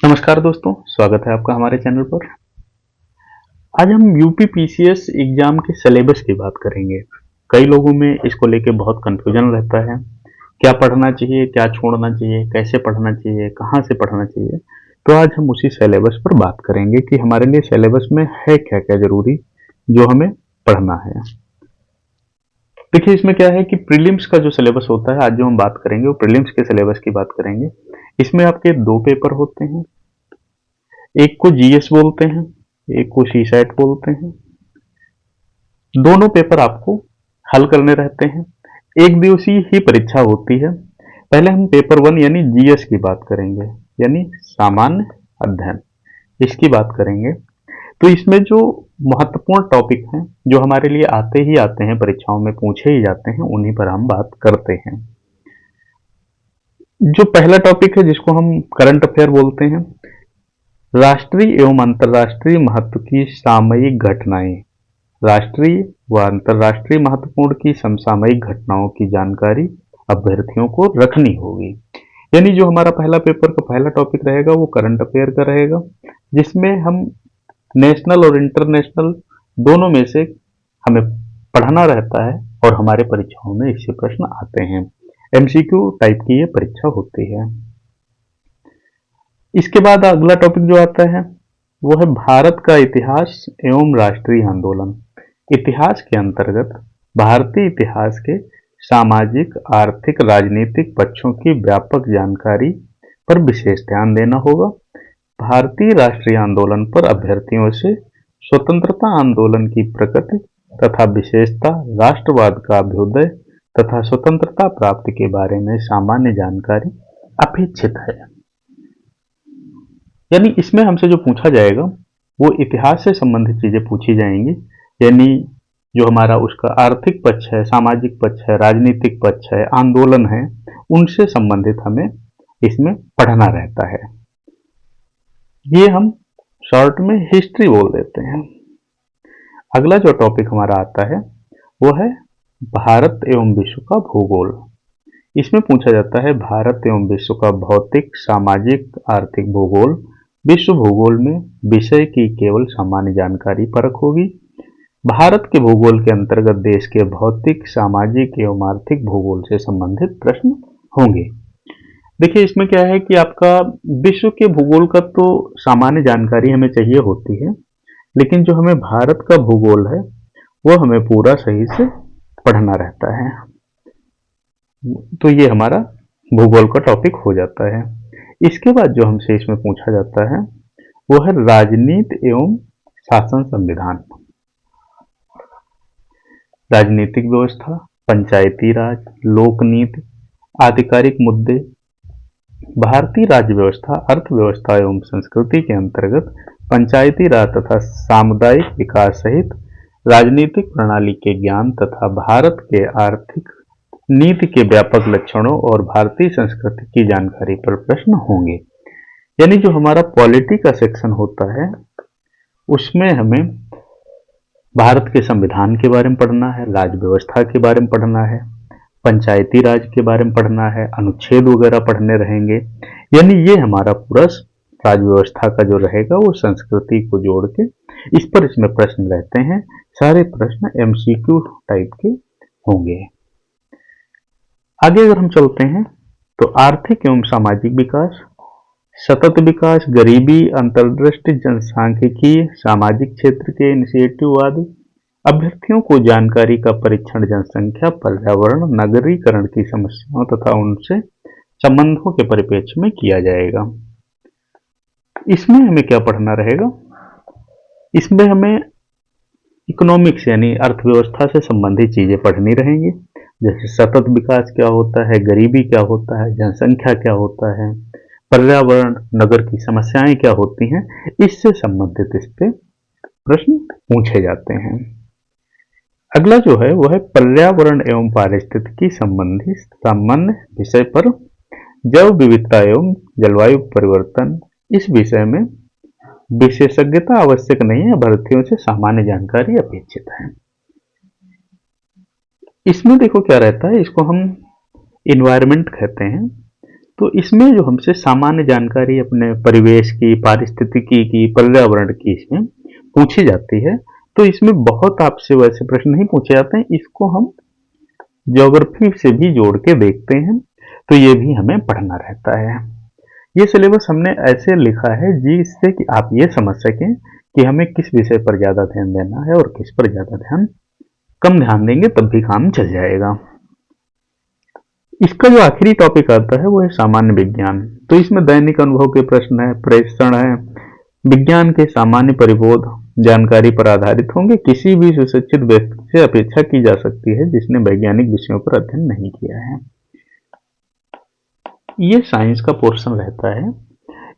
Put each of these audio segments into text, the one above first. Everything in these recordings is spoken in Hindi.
नमस्कार दोस्तों, स्वागत है आपका हमारे चैनल पर। आज हम यूपी पीसीएस एग्जाम के सिलेबस की बात करेंगे। कई लोगों में इसको लेके बहुत कंफ्यूजन रहता है, क्या पढ़ना चाहिए, क्या छोड़ना चाहिए, कैसे पढ़ना चाहिए, कहाँ से पढ़ना चाहिए। तो आज हम उसी सिलेबस पर बात करेंगे कि हमारे लिए सिलेबस में है क्या क्या जरूरी जो हमें पढ़ना है। देखिए, इसमें क्या है कि प्रीलिम्स का जो सिलेबस होता है, आज जो हम बात करेंगे वो प्रीलिम्स के सिलेबस की बात करेंगे। इसमें आपके दो पेपर होते हैं, एक को जीएस बोलते हैं, एक को सीसैट बोलते हैं। दोनों पेपर आपको हल करने रहते हैं। एक दिवसीय ही परीक्षा होती है। पहले हम पेपर 1 यानी जीएस की बात करेंगे, यानी सामान्य अध्ययन, इसकी बात करेंगे। तो इसमें जो महत्वपूर्ण टॉपिक हैं, जो हमारे लिए आते ही आते हैं, परीक्षाओं में पूछे ही जाते हैं, उन्हीं पर हम बात करते हैं। जो पहला टॉपिक है, जिसको हम करंट अफेयर बोलते हैं, राष्ट्रीय एवं अंतर्राष्ट्रीय महत्व की सामयिक घटनाएं। राष्ट्रीय व अंतर्राष्ट्रीय महत्वपूर्ण की समसामयिक घटनाओं की जानकारी अभ्यर्थियों को रखनी होगी। यानी जो हमारा पहला पेपर का पहला टॉपिक रहेगा वो करंट अफेयर का रहेगा, जिसमें हम नेशनल और इंटरनेशनल दोनों में से हमें पढ़ना रहता है और हमारे परीक्षाओं में इससे प्रश्न आते हैं। एमसीक्यू टाइप की ये परीक्षा होती है। इसके बाद अगला टॉपिक जो आता है वो है भारत का इतिहास एवं राष्ट्रीय आंदोलन। इतिहास के अंतर्गत भारतीय इतिहास के सामाजिक, आर्थिक, राजनीतिक पक्षों की व्यापक जानकारी पर विशेष ध्यान देना होगा। भारतीय राष्ट्रीय आंदोलन पर अभ्यर्थियों से स्वतंत्रता आंदोलन की प्रकृति तथा विशेषता, राष्ट्रवाद का अभ्युदय तथा स्वतंत्रता प्राप्ति के बारे में सामान्य जानकारी अपेक्षित है। यानी इसमें हमसे जो पूछा जाएगा वो इतिहास से संबंधित चीजें पूछी जाएंगी। यानी जो हमारा उसका आर्थिक पक्ष है, सामाजिक पक्ष है, राजनीतिक पक्ष है, आंदोलन है, उनसे संबंधित हमें इसमें पढ़ना रहता है। ये हम शॉर्ट में हिस्ट्री बोल देते हैं। अगला जो टॉपिक हमारा आता है वो है भारत एवं विश्व का भूगोल। इसमें पूछा जाता है भारत एवं विश्व का भौतिक, सामाजिक, आर्थिक भूगोल। विश्व भूगोल में विषय की केवल सामान्य जानकारी परख होगी। भारत के भूगोल के अंतर्गत देश के भौतिक, सामाजिक एवं आर्थिक भूगोल से संबंधित प्रश्न होंगे। देखिए, इसमें क्या है कि आपका विश्व के भूगोल का तो सामान्य जानकारी हमें चाहिए होती है, लेकिन जो हमें भारत का भूगोल है वो हमें पूरा सही से पढ़ना रहता है। तो ये हमारा भूगोल का टॉपिक हो जाता है। इसके बाद जो हमसे इसमें पूछा जाता है वो है राजनीति एवं शासन संविधान। राजनीतिक व्यवस्था, पंचायती राज, लोकनीति, आधिकारिक मुद्दे। भारतीय राज्य व्यवस्था, अर्थव्यवस्था एवं संस्कृति के अंतर्गत पंचायती राज तथा सामुदायिक विकास सहित राजनीतिक प्रणाली के ज्ञान तथा भारत के आर्थिक नीति के व्यापक लक्षणों और भारतीय संस्कृति की जानकारी पर प्रश्न होंगे। यानी जो हमारा पॉलिटी का सेक्शन होता है उसमें हमें भारत के संविधान के बारे में पढ़ना है, राज्य व्यवस्था के बारे में पढ़ना है, पंचायती राज के बारे में पढ़ना है, अनुच्छेद वगैरह पढ़ने रहेंगे। यानी ये हमारा पूरा राज्य व्यवस्था का जो रहेगा वो संस्कृति को जोड़ के इस पर इसमें प्रश्न रहते हैं। सारे प्रश्न एमसीक्यू टाइप के होंगे। आगे अगर हम चलते हैं तो आर्थिक एवं सामाजिक विकास, सतत विकास, गरीबी, अंतर्दृष्टि, जनसांख्यिकी, सामाजिक क्षेत्र के इनिशिएटिव आदि। अभ्यर्थियों को जानकारी का परीक्षण जनसंख्या, पर्यावरण, नगरीकरण की समस्याओं तथा उनसे संबंधों के परिप्रेक्ष्य में किया जाएगा। इसमें हमें क्या पढ़ना रहेगा? इसमें हमें इकोनॉमिक्स यानी अर्थव्यवस्था से संबंधित चीजें पढ़नी रहेंगी, जैसे सतत विकास क्या होता है, गरीबी क्या होता है, जनसंख्या क्या होता है, पर्यावरण, नगर की समस्याएं क्या होती हैं, इससे संबंधित इस पे प्रश्न पूछे जाते हैं। अगला जो है वो है पर्यावरण एवं पारिस्थितिकी संबंधी सामान्य विषय पर जैव विविधता एवं जलवायु परिवर्तन। इस विषय में विशेषज्ञता आवश्यक नहीं है, अभ्यर्थियों से सामान्य जानकारी अपेक्षित है। इसमें देखो क्या रहता है, इसको हम इन्वायरमेंट कहते हैं। तो इसमें जो हमसे सामान्य जानकारी अपने परिवेश की, पारिस्थितिकी की, पर्यावरण की इसमें पूछी जाती है। तो इसमें बहुत आपसे वैसे प्रश्न नहीं पूछे जाते हैं, इसको हम ज्योग्राफी से भी जोड़ के देखते हैं, तो ये भी हमें पढ़ना रहता है। ये सिलेबस हमने ऐसे लिखा है जिससे कि आप ये समझ सकें कि हमें किस विषय पर ज़्यादा ध्यान देना है और किस पर ज़्यादा ध्यान कम ध्यान देंगे तब भी काम चल जाएगा। इसका जो आखिरी टॉपिक आता है वो है सामान्य विज्ञान। तो इसमें दैनिक अनुभव के प्रश्न है, प्रेक्षण है, विज्ञान के सामान्य परिबोध जानकारी पर आधारित होंगे। किसी भी सुशिक्षित व्यक्ति से अपेक्षा की जा सकती है जिसने वैज्ञानिक विषयों पर अध्ययन नहीं किया है। ये साइंस का पोर्शन रहता है।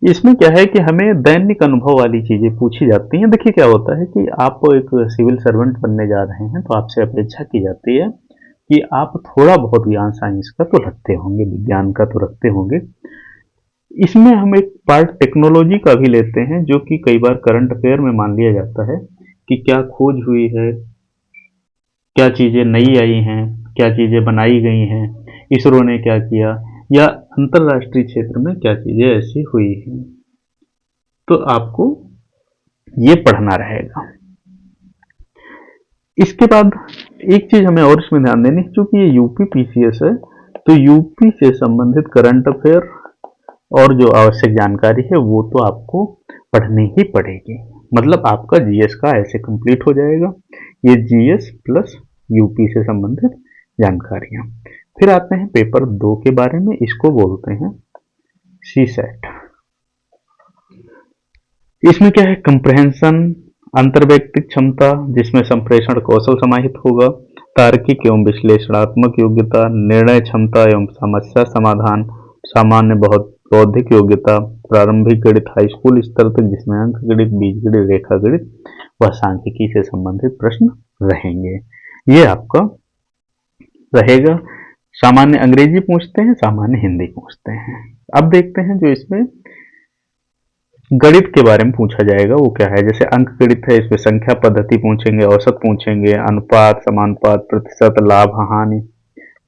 इसमें क्या है कि हमें दैनिक अनुभव वाली चीजें पूछी जाती हैं। देखिए क्या होता है कि आप एक सिविल सर्वेंट बनने जा रहे हैं तो आपसे अपेक्षा की जाती है कि आप थोड़ा बहुत ज्ञान साइंस का तो रखते होंगे, विज्ञान का तो रखते होंगे। इसमें हम एक पार्ट टेक्नोलॉजी का भी लेते हैं, जो कि कई बार करंट अफेयर में मान लिया जाता है कि क्या खोज हुई है, क्या चीज़ें नई आई हैं, क्या चीज़ें बनाई गई हैं, इसरो ने क्या किया, या अंतर्राष्ट्रीय क्षेत्र में क्या चीज़ें ऐसी हुई हैं। तो आपको ये पढ़ना रहेगा। इसके बाद एक चीज़ हमें और इसमें ध्यान देनी है, क्योंकि ये यूपी पीसीएस है, तो यूपी से संबंधित करंट अफेयर और जो आवश्यक जानकारी है वो तो आपको पढ़नी ही पड़ेगी। मतलब आपका जीएस का ऐसे कंप्लीट हो जाएगा, ये जीएस प्लस यूपी से संबंधित जानकारियां। फिर आते हैं पेपर 2 के बारे में, इसको बोलते हैं सीसेट। इसमें क्या है, कंप्रहेंशन, अंतर्वैयक्तिक क्षमता जिसमें संप्रेषण कौशल समाहित होगा, तार्किक एवं विश्लेषणात्मक योग्यता, निर्णय क्षमता एवं समस्या समाधान, सामान्य बहुत बौद्धिक योग्यता, प्रारंभिक गणित हाई स्कूल स्तर तक जिसमें अंक गणित, बीजगणित, रेखा गणित व सांख्यिकी से संबंधित प्रश्न रहेंगे। ये आपका रहेगा। सामान्य अंग्रेजी पूछते हैं, सामान्य हिंदी पूछते हैं। अब देखते हैं जो इसमें गणित के बारे में पूछा जाएगा वो क्या है। जैसे अंक गणित है, इसमें संख्या पद्धति पूछेंगे, औसत पूछेंगे, अनुपात, समानुपात, प्रतिशत, लाभ हानि,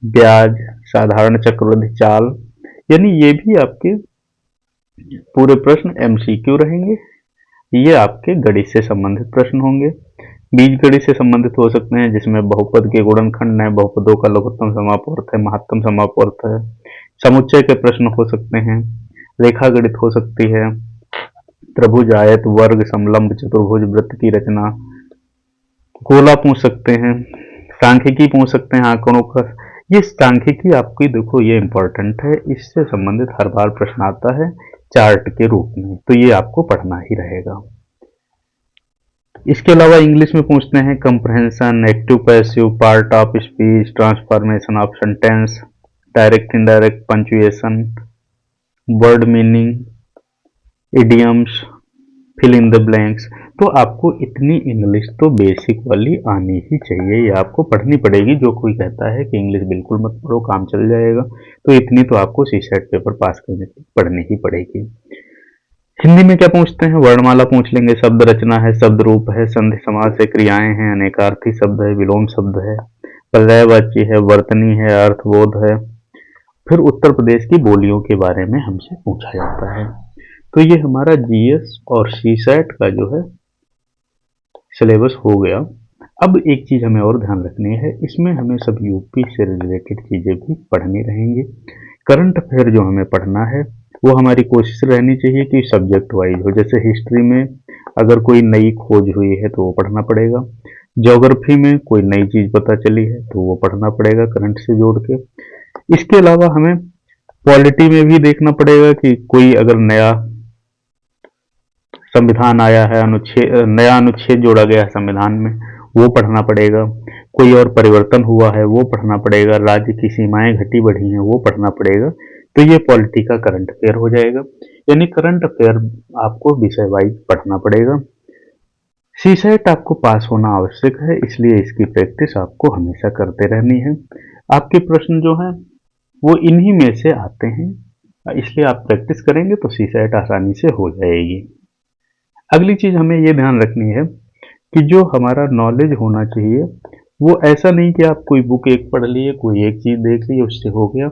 ब्याज, साधारण चक्रवृद्धि चाल, यानी ये भी आपके पूरे प्रश्न एमसीक्यू रहेंगे। ये आपके गणित से संबंधित प्रश्न होंगे। बीज गणित से संबंधित हो सकते हैं, जिसमें बहुपद के गुणनखंड है, बहुपदों का लघुत्तम समापवर्त है, महत्तम समापवर्त है, समुच्चय के प्रश्न हो सकते हैं, रेखा गणित हो सकती है, त्रिभुज, आयत, वर्ग, समलंब, चतुर्भुज, वृत्त की रचना, गोला पूछ सकते हैं, सांख्यिकी पूछ सकते हैं, आंकड़ों का। ये सांख्यिकी आपकी देखो ये इंपॉर्टेंट है, इससे संबंधित हर बार प्रश्न आता है चार्ट के रूप में, तो ये आपको पढ़ना ही रहेगा। इसके अलावा इंग्लिश में पूछते हैं comprehension, active passive, part of speech, transformation of sentence, direct indirect, punctuation, word meaning, idioms, fill in the blanks. तो आपको इतनी इंग्लिश तो बेसिक वाली आनी ही चाहिए, ये आपको पढ़नी पड़ेगी। जो कोई कहता है कि इंग्लिश बिल्कुल मत पढ़ो काम चल जाएगा, तो इतनी तो आपको सीसेट पेपर पास करने की पढ़नी ही पड़ेगी। हिंदी में क्या पूछते हैं, वर्णमाला पूछ लेंगे, शब्द रचना है, शब्द रूप है, संधि समास है, क्रियाएं हैं, अनेकार्थी शब्द है, विलोम शब्द है, पर्यायवाची है, वर्तनी है, अर्थबोध है। फिर उत्तर प्रदेश की बोलियों के बारे में हमसे पूछा जाता है। तो ये हमारा जीएस और सीसेट का जो है सिलेबस हो गया। अब एक चीज हमें और ध्यान रखनी है, इसमें हमें सब यूपी से रिलेटेड चीजें भी पढ़नी रहेंगी। करंट अफेयर जो हमें पढ़ना है वो हमारी कोशिश रहनी चाहिए कि सब्जेक्ट वाइज हो। जैसे हिस्ट्री में अगर कोई नई खोज हुई है तो वो पढ़ना पड़ेगा, ज्योग्राफी में कोई नई चीज पता चली है तो वो पढ़ना पड़ेगा करंट से जोड़ के। इसके अलावा हमें पॉलिटी में भी देखना पड़ेगा कि कोई अगर नया संविधान आया है, नया अनुच्छेद जोड़ा गया है संविधान में, वो पढ़ना पड़ेगा। कोई और परिवर्तन हुआ है वो पढ़ना पड़ेगा, राज्य की सीमाएं घटी बढ़ी हैं वो पढ़ना पड़ेगा। तो ये पॉलिटी का करंट अफेयर हो जाएगा, यानी करंट अफेयर आपको विषय वाइज पढ़ना पड़ेगा। सीसेट आपको पास होना आवश्यक है, इसलिए इसकी प्रैक्टिस आपको हमेशा करते रहनी है। आपके प्रश्न जो हैं वो इन्हीं में से आते हैं, इसलिए आप प्रैक्टिस करेंगे तो सीसेट आसानी से हो जाएगी। अगली चीज हमें ये ध्यान रखनी है कि जो हमारा नॉलेज होना चाहिए वो ऐसा नहीं कि आप कोई बुक एक पढ़ लिए, कोई एक चीज़ देख ली, उससे हो गया।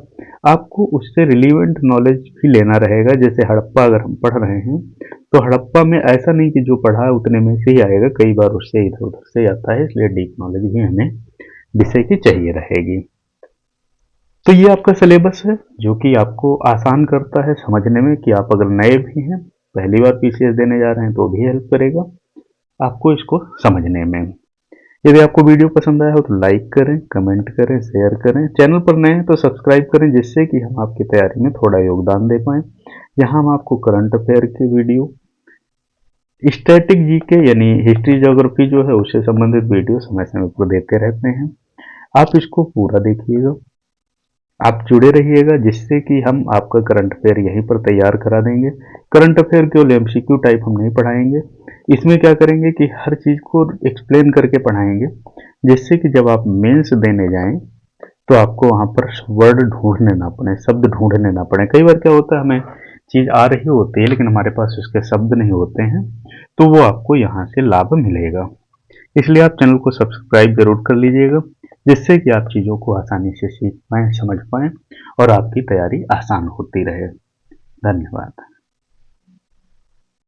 आपको उससे रिलेवेंट नॉलेज भी लेना रहेगा। जैसे हड़प्पा अगर हम पढ़ रहे हैं, तो हड़प्पा में ऐसा नहीं कि जो पढ़ा है उतने में से ही आएगा, कई बार उससे इधर-उधर से आता है, इसलिए डीप नॉलेज भी हमें विषय की चाहिए रहेगी। तो ये आपका सिलेबस है, जो कि आपको आसान करता है समझने में, कि आप अगर नए भी हैं, पहली बार पीसीएस देने जा रहे हैं, तो भी हेल्प करेगा आपको इसको समझने में। यदि आपको वीडियो पसंद आया हो तो लाइक करें, कमेंट करें, शेयर करें। चैनल पर नए हैं तो सब्सक्राइब करें, जिससे कि हम आपकी तैयारी में थोड़ा योगदान दे पाएँ। यहाँ हम आपको करंट अफेयर की वीडियो, स्टैटिक जीके यानी हिस्ट्री ज्योग्राफी जो है उससे संबंधित वीडियो समय समय पर देते रहते हैं। आप इसको पूरा देखिएगा, आप जुड़े रहिएगा, जिससे कि हम आपका करंट अफेयर यहीं पर तैयार करा देंगे। करंट अफेयर केवल एमसीक्यू टाइप हम नहीं पढ़ाएंगे, इसमें क्या करेंगे कि हर चीज़ को एक्सप्लेन करके पढ़ाएंगे, जिससे कि जब आप मेंस देने जाएं तो आपको वहाँ पर वर्ड ढूंढने ना पड़े, शब्द ढूंढने ना पड़े। कई बार क्या होता है, हमें चीज़ आ रही होती है लेकिन हमारे पास उसके शब्द नहीं होते हैं, तो वो आपको यहाँ से लाभ मिलेगा। इसलिए आप चैनल को सब्सक्राइब जरूर कर लीजिएगा, जिससे कि आप चीज़ों को आसानी से सीख पाएँ, समझ पाएँ और आपकी तैयारी आसान होती रहे। धन्यवाद।